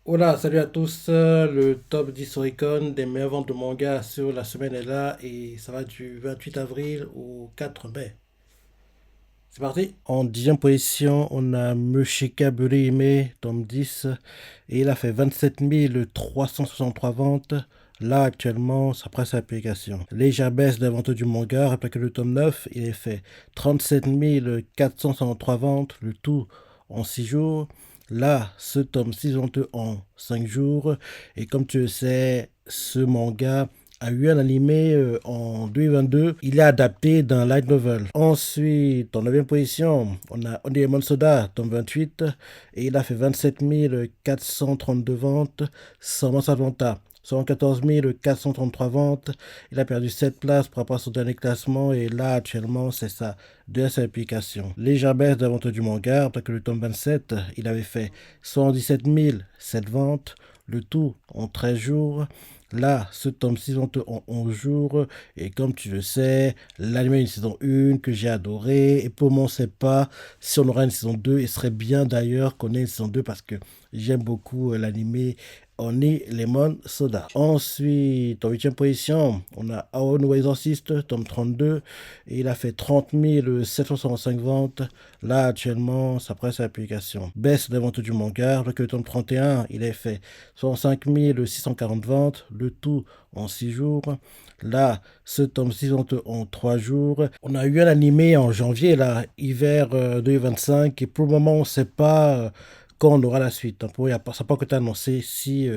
Hola, salut à tous. Le top 10 Oricon des meilleures ventes de manga sur la semaine est là et ça va du 28 avril au 4 mai. C'est parti. En dixième position, on a Mushika Burihime, tome 10, et il a fait 27 363 ventes. Là, actuellement, ça presse l'application. Légère baisse des ventes du manga, rappelez que le tome 9, il est fait 37 463 ventes, le tout en 6 jours. Là, ce tome 6 ventes en 5 jours. Et comme tu le sais, ce manga a eu un animé en 2022. Il est adapté d'un light novel. Ensuite, en 9 position, on a Oniemon Soda, tome 28, et il a fait 27 432 ventes, sans Atlanta. 114 433 ventes. Il a perdu 7 places par rapport à son dernier classement et là actuellement c'est sa deuxième application. Légère baisse de la vente du manga, après que le tome 27, il avait fait 117 007 ventes, le tout en 13 jours. Là, ce tome 6 vente en 11 jours. Et comme tu le sais, l'anime est une saison 1 que j'ai adoré. Et pour moi, on ne sait pas si on aura une saison 2. Il serait bien d'ailleurs qu'on ait une saison 2 parce que j'aime beaucoup l'anime Oni Lemon Soda. Ensuite, en huitième position, on a Aon Exorcist, tome 32. Et il a fait 30 765 ventes. Là, actuellement, ça presse l'application. Baisse des ventes du manga, alors que le tome 31, il a fait 65 640 ventes. Le tout en 6 jours. Là, ce tome 6 ventes en 3 jours. On a eu un animé en janvier, là, hiver 2025. Et pour le moment, on ne sait pas quand on aura la suite. Pour, y a pas, ça n'a pas été annoncé si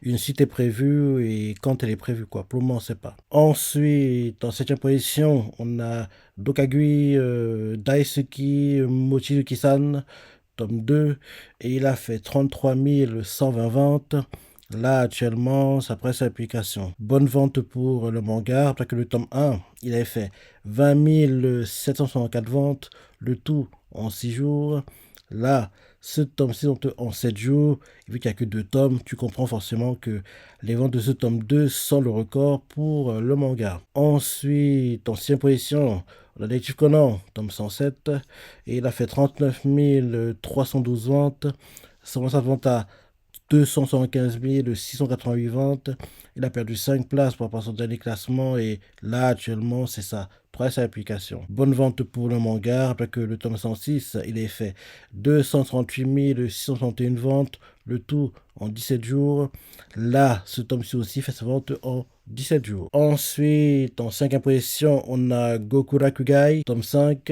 une suite est prévue et quand elle est prévue, quoi. Pour le moment, on ne sait pas. Ensuite, en septième position, on a Dokagui Daisuki Mochizuki-san, tome 2, et il a fait 33 120 ventes. Là, actuellement, ça presse l'application. Bonne vente pour le manga, parce que le tome 1, il avait fait 20 764 ventes, le tout en 6 jours. Là, ce tome-ci en 7 jours, vu qu'il n'y a que 2 tomes, tu comprends forcément que les ventes de ce tome 2 sont le record pour le manga. Ensuite, en 6 position, on a Detective Conan, tome 107, et il a fait 39 312 ventes. Sa vente à 275 688 ventes. Il a perdu 5 places par rapport à son dernier classement et là actuellement c'est sa troisième application. Bonne vente pour le manga, après que le tome 106 il est fait 238 661 ventes, le tout en 17 jours. Là ce tome-ci aussi fait sa vente en 17 jours. Ensuite, en 5 position, on a Goku Rakugai, tome 5,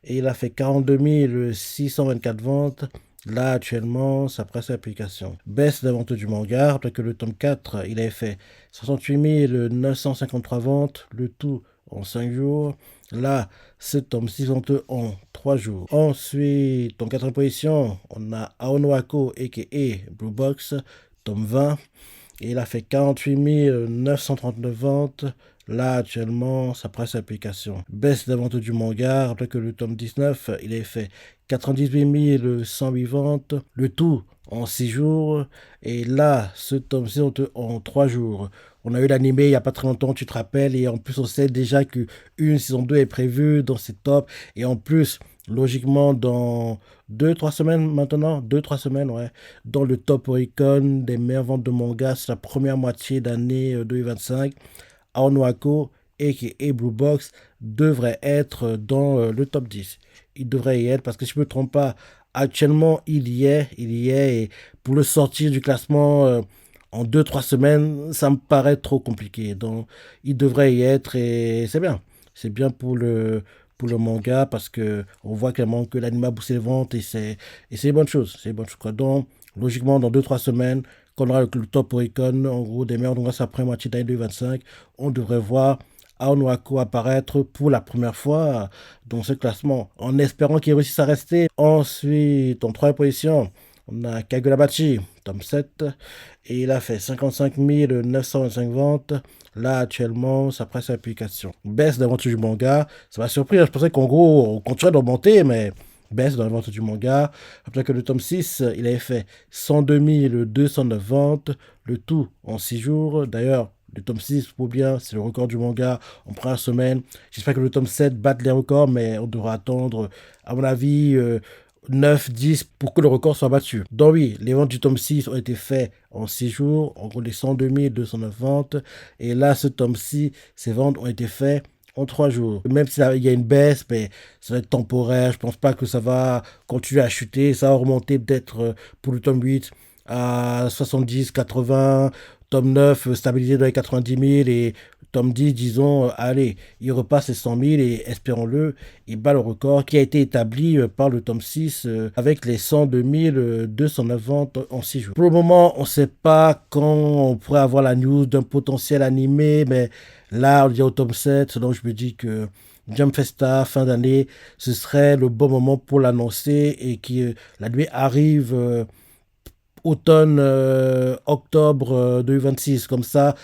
et il a fait 42 624 ventes. Là, actuellement, ça presse l'application. Baisse des ventes du manga, après que le tome 4, il avait fait 68 953 ventes, le tout en 5 jours. Là, ce tome 6 ventes en 3 jours. Ensuite, en quatrième position, on a Aonoako, a.k.a. Blue Box, tome 20. Et il a fait 48 939 ventes. Là, actuellement, ça presse l'application. Baisse des ventes du manga. Rappelez que le tome 19, il a fait 98 108 ventes. Le tout en 6 jours. Et là, ce tome-ci en 3 jours. On a eu l'animé il n'y a pas très longtemps, tu te rappelles. Et en plus, on sait déjà qu'une saison 2 est prévue dans ces tops. Et en plus, logiquement, dans 2 3 semaines maintenant, 2 3 semaines, ouais, dans le top Oricon des meilleures ventes de manga sur la première moitié d'année 2025. Aonoako et Blue Box devrait être dans le top 10. Il devrait y être parce que si je ne me trompe pas, actuellement il y est et pour le sortir du classement en 2 3 semaines, ça me paraît trop compliqué. Donc il devrait y être et c'est bien. C'est bien pour le manga parce que on voit clairement que l'anime a boosté les ventes et c'est une bonne chose. C'est une bonne chose, quoi. Donc, logiquement, dans 2 3 semaines, quand on aura le top Oricon, en gros, des meilleurs, donc après moitié d'année 2025, on devrait voir Aonoako apparaître pour la première fois dans ce classement, en espérant qu'il réussisse à rester. Ensuite, en troisième position, on a Kagurabachi, tome 7, et il a fait 55 925 ventes. Là, actuellement, ça presse l'application. Baisse des ventes du manga, ça m'a surpris. Je pensais qu'en gros, on continuerait d'augmenter, mais baisse dans les ventes du manga. Après que le tome 6, il avait fait 102 209 ventes, le tout en 6 jours. D'ailleurs, le tome 6, pour bien, c'est le record du manga en première semaine. J'espère que le tome 7 batte les records, mais on devra attendre, à mon avis, 9, 10 pour que le record soit battu. Donc oui, les ventes du tome 6 ont été faites en 6 jours, en gros les 102 209 ventes. Et là, ce tome-ci, ces ventes ont été faites en 3 jours. Même s'il y a une baisse, mais ça va être temporaire. Je pense pas que ça va continuer à chuter. Ça va remonter peut-être pour le tome 8 à 70, 80, tome 9 stabilisé dans les 90 000 et tome 10, disons, allez, il repasse les 100 000 et espérons-le, il bat le record qui a été établi par le tome 6 avec les 102 209 ventes en 6 jours. Pour le moment, on ne sait pas quand on pourrait avoir la news d'un potentiel animé, mais là, on est au tome 7, donc je me dis que Jump Festa, fin d'année, ce serait le bon moment pour l'annoncer et que la nuit arrive automne, octobre 2026. Comme ça,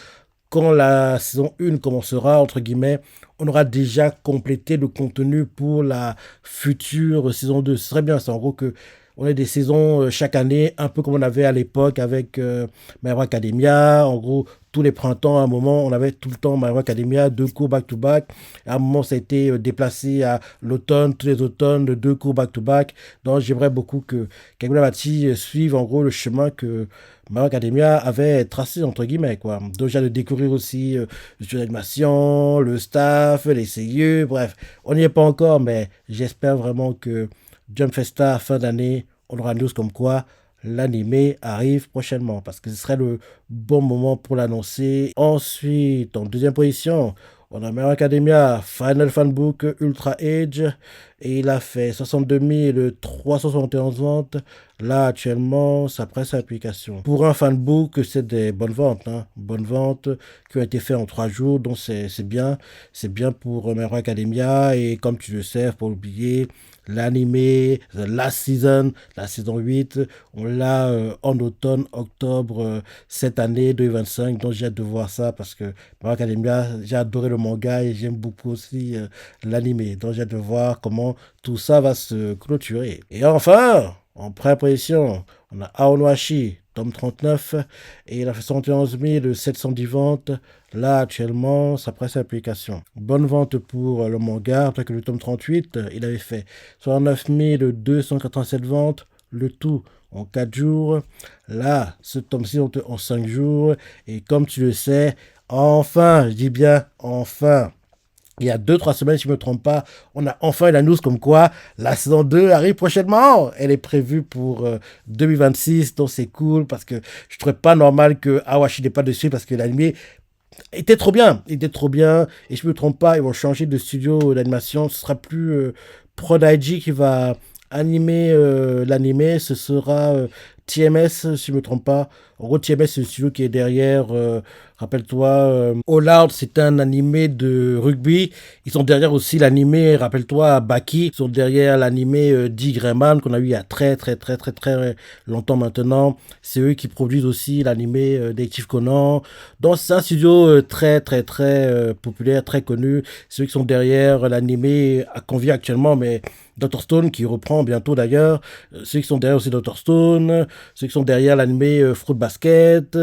quand la saison 1 commencera, entre guillemets, on aura déjà complété le contenu pour la future saison 2. Ce serait bien, c'est en gros que on ait des saisons chaque année, un peu comme on avait à l'époque avec My Hero Academia. En gros, tous les printemps, à un moment, on avait tout le temps My Hero Academia, 2 cours back-to-back. À un moment, ça a été déplacé à l'automne, tous les automnes, 2 cours back-to-back. Donc, j'aimerais beaucoup que Kagura Bati suive en gros le chemin que My Hero Academia avait tracé, entre guillemets, quoi. Donc, j'ai de découvrir aussi le studio d'animation, le staff, les CIE, bref. On n'y est pas encore, mais j'espère vraiment que Jump Festa, fin d'année, on aura une news comme quoi l'animé arrive prochainement parce que ce serait le bon moment pour l'annoncer. Ensuite, en deuxième position, on a My Hero Academia Final Fanbook Ultra Age et il a fait 62 371 ventes. Là, actuellement, ça presse l'application. Pour un fanbook, c'est des bonnes ventes, hein. Bonnes ventes qui ont été faites en 3 jours, donc c'est bien. C'est bien pour My Hero Academia et comme tu le sais, pour oublier, l'animé, The Last Season, la saison 8, on l'a en automne, octobre cette année 2025. Donc j'ai hâte de voir ça parce que My Hero Academia, j'ai adoré le manga et j'aime beaucoup aussi l'animé. Donc j'ai hâte de voir comment tout ça va se clôturer. Et enfin, en pré-position, on a Aonoashi, tome 39, et il a fait 111 710 ventes. Là, actuellement, ça presse l'application. Bonne vente pour le manga, après que le tome 38, il avait fait 69 287 ventes, le tout en 4 jours. Là, ce tome-ci en 5 jours, et comme tu le sais, enfin, je dis bien enfin, il y a 2, 3 semaines, si je ne me trompe pas, on a enfin eu la news comme quoi la saison 2 arrive prochainement. Elle est prévue pour 2026, donc c'est cool parce que je ne trouvais pas normal que Awashi n'ait pas dessus parce que l'anime était trop bien. Il était trop bien. Et je ne me trompe pas, ils vont changer de studio d'animation. Ce sera plus Prodigy qui va animer l'anime. Ce sera TMS, si je ne me trompe pas. En gros, TMS, c'est le studio qui est derrière. Rappelle-toi, All Out, c'est un animé de rugby. Ils sont derrière aussi l'animé, rappelle-toi, Baki. Ils sont derrière l'animé Dig Rayman qu'on a eu il y a très, très, très, très, très longtemps maintenant. C'est eux qui produisent aussi l'animé Detective Conan. Donc, c'est un studio très, très, très populaire, très connu. C'est eux qui sont derrière l'animé qu'on vit actuellement, mais Dr. Stone qui reprend bientôt d'ailleurs. Ceux qui sont derrière aussi Dr. Stone. Ceux qui sont derrière l'animé Fruit Basket.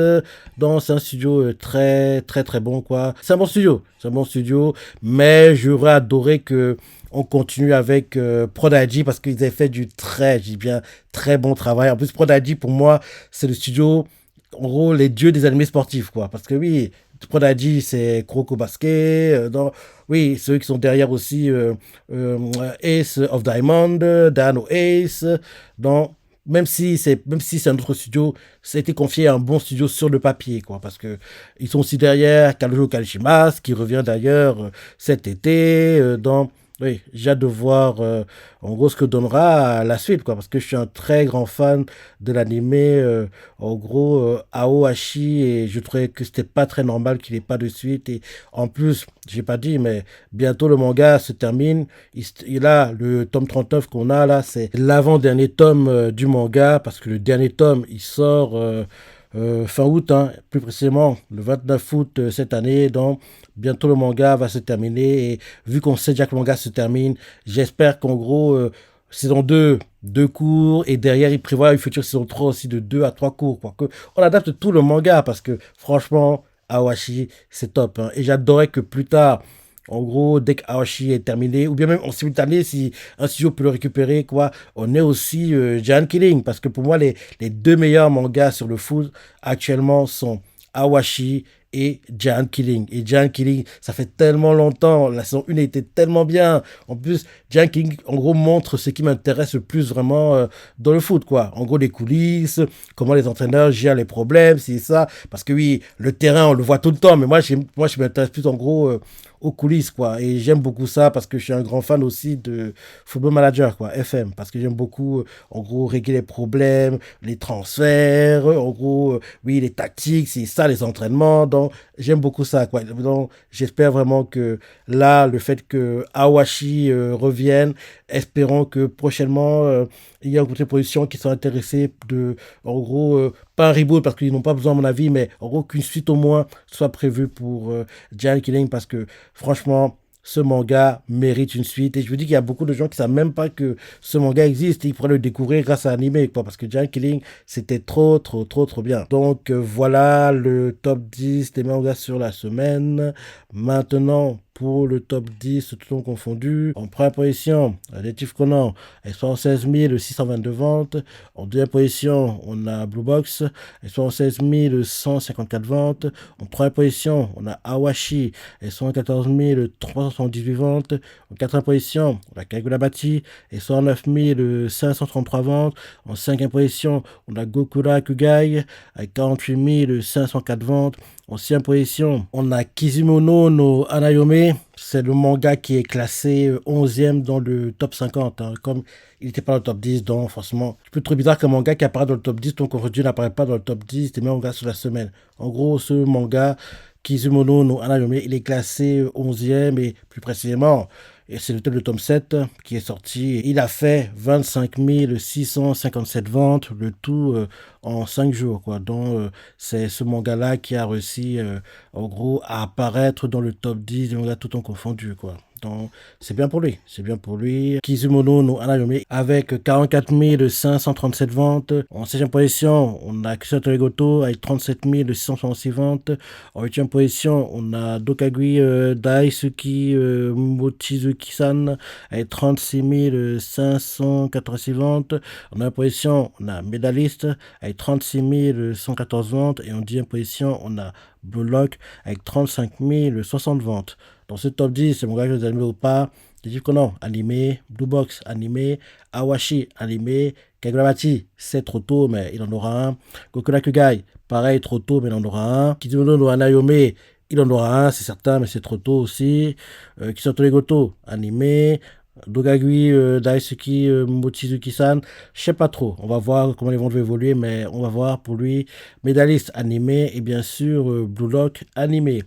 Donc, c'est un studio très, très, très bon, quoi. C'est un bon studio. C'est un bon studio. Mais j'aurais adoré que on continue avec Prodigy parce qu'ils avaient fait du très, je dis bien, très bon travail. En plus, Prodigy, pour moi, c'est le studio, en gros, les dieux des animés sportifs, quoi. Parce que oui, Prodigy, c'est Kuroko Basket. Oui, ceux qui sont derrière aussi Ace of Diamond, Dano Ace. Donc, même si c'est un autre studio, ça a été confié à un bon studio sur le papier, quoi, parce que ils sont aussi derrière Kalujo Kalishimas, qui revient d'ailleurs cet été, oui, j'ai hâte de voir en gros ce que donnera la suite, quoi, parce que je suis un très grand fan de l'animé, en gros, Aohashi, et je trouvais que c'était pas très normal qu'il n'ait pas de suite, et en plus, j'ai pas dit, mais bientôt le manga se termine, il a le tome 39 qu'on a là, c'est l'avant-dernier tome du manga, parce que le dernier tome, il sort fin août, hein, plus précisément le 29 août cette année. Donc, bientôt le manga va se terminer. Et vu qu'on sait déjà que le manga se termine, j'espère qu'en gros, saison 2, 2 cours. Et derrière, il prévoit une future saison 3 aussi de 2 à 3 cours. Quoi. On adapte tout le manga parce que franchement, Awashi, c'est top. Hein. Et j'adorais que plus tard, En gros, dès qu'Awashi est terminé, ou bien même en simultané, si un studio peut le récupérer, quoi, on est aussi Giant Killing. Parce que pour moi, les deux meilleurs mangas sur le foot actuellement sont Awashi et Giant Killing. Et Giant Killing, ça fait tellement longtemps, la saison 1 était tellement bien. En plus, Giant Killing, en gros, montre ce qui m'intéresse le plus vraiment dans le foot, quoi. En gros, les coulisses, comment les entraîneurs gèrent les problèmes, c'est ça. Parce que oui, le terrain, on le voit tout le temps, mais moi je m'intéresse plus en gros aux coulisses, quoi. Et j'aime beaucoup ça parce que je suis un grand fan aussi de Football Manager, quoi, FM, parce que j'aime beaucoup, en gros, régler les problèmes, les transferts, en gros, oui, les tactiques, c'est ça, les entraînements. Donc, j'aime beaucoup ça, quoi. Donc, j'espère vraiment que là, le fait que Awashi revienne, espérons que prochainement, il y a une production qui sont intéressés de, en gros, pas un reboot parce qu'ils n'ont pas besoin, à mon avis, mais en gros, qu'une suite au moins soit prévue pour Giant Killing parce que franchement, ce manga mérite une suite. Et je vous dis qu'il y a beaucoup de gens qui ne savent même pas que ce manga existe. Et ils pourraient le découvrir grâce à l'anime, quoi. Parce que Giant Killing, c'était trop, trop, trop, trop bien. Donc voilà le top 10 des mangas sur la semaine. Maintenant, pour le top 10, tout confondu. En première position, Détective Conan, avec 76 622 ventes. En deuxième position, on a Blue Box, avec 76 154 ventes. En troisième position, on a Awashi, avec 114 378 ventes. En quatrième position, on a Kagurabati, et 109 533 ventes. En cinquième position, on a Gokura Kugai, avec 48 504 ventes. En sixième position, on a Kizumono no Anayome. C'est le manga qui est classé 11e dans le top 50. Hein. Comme il n'était pas dans le top 10, donc forcément, c'est plus trop bizarre qu'un manga qui apparaît dans le top 10, donc aujourd'hui n'apparaît pas dans le top 10 des mangas sur la semaine. En gros, ce manga, Kizumono no Anayome, il est classé 11e et plus précisément, et c'est le tome 7 qui est sorti. Il a fait 25 657 ventes, le tout en 5 jours. Quoi. Donc, c'est ce manga-là qui a réussi, en gros, à apparaître dans le top 10 des mangas tout en confondu. Quoi. Donc, c'est bien pour lui. C'est bien pour lui. Kizumono no Anayome avec 44 537 ventes. En 16e position, on a Kusato Legoto avec 37 666 ventes. En 8e position, on a Dokagui Daisuki Mochizuki-san avec 36 586 ventes. En 9e position, on a Medaliste avec 36 114 ventes. Et en 10e position, on a Blue Lock avec 35 060 ventes. Dans ce top 10, c'est mon gars que vous animés ou pas. Détective Conan, animé. Blue Box, animé. Awashi, animé. Kagurabati, c'est trop tôt, mais il en aura un. Gokura Kugai, pareil, trop tôt, mais il en aura un. Kizumono no Anayome, il en aura un, c'est certain, mais c'est trop tôt aussi. Kisato Legoto, animé. Dogagui Daisuki Mochizuki-san, je sais pas trop. On va voir comment les ventes vont évoluer, mais on va voir pour lui. Médailliste animé et bien sûr Blue Lock animé.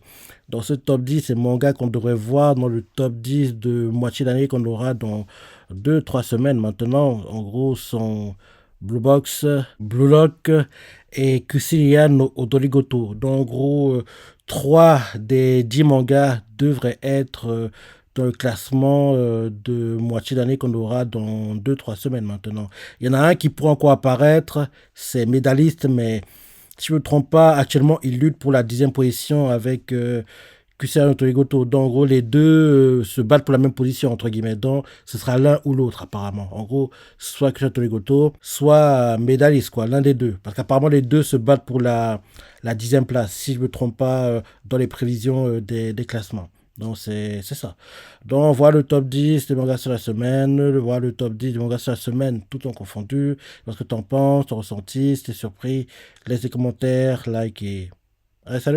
Dans ce top 10, c'est manga qu'on devrait voir dans le top 10 de moitié d'année qu'on aura dans 2-3 semaines maintenant. En gros, sont Blue Box, Blue Lock et Kusiya no Odorigoto. Donc en gros, 3 des 10 mangas devraient être dans le classement de moitié d'année qu'on aura dans 2-3 semaines maintenant. Il y en a un qui pourrait encore apparaître, c'est Médailliste, mais si je ne me trompe pas, actuellement, il lutte pour la 10e position avec Kusato Torigoto. Donc, en gros, les deux se battent pour la même position, entre guillemets. Donc, ce sera l'un ou l'autre, apparemment. En gros, soit Kusato Torigoto, soit Médailliste, quoi, l'un des deux. Parce qu'apparemment, les deux se battent pour la 10e place, si je ne me trompe pas, dans les prévisions des classements. Donc, c'est ça. Donc, on voit le top 10 des mangas sur la semaine, on voit le top 10 des mangas sur la semaine, tout en confondu. Lorsque tu en penses, ton ressenti, si t'es surpris, laisse des commentaires, like et... Allez, salut!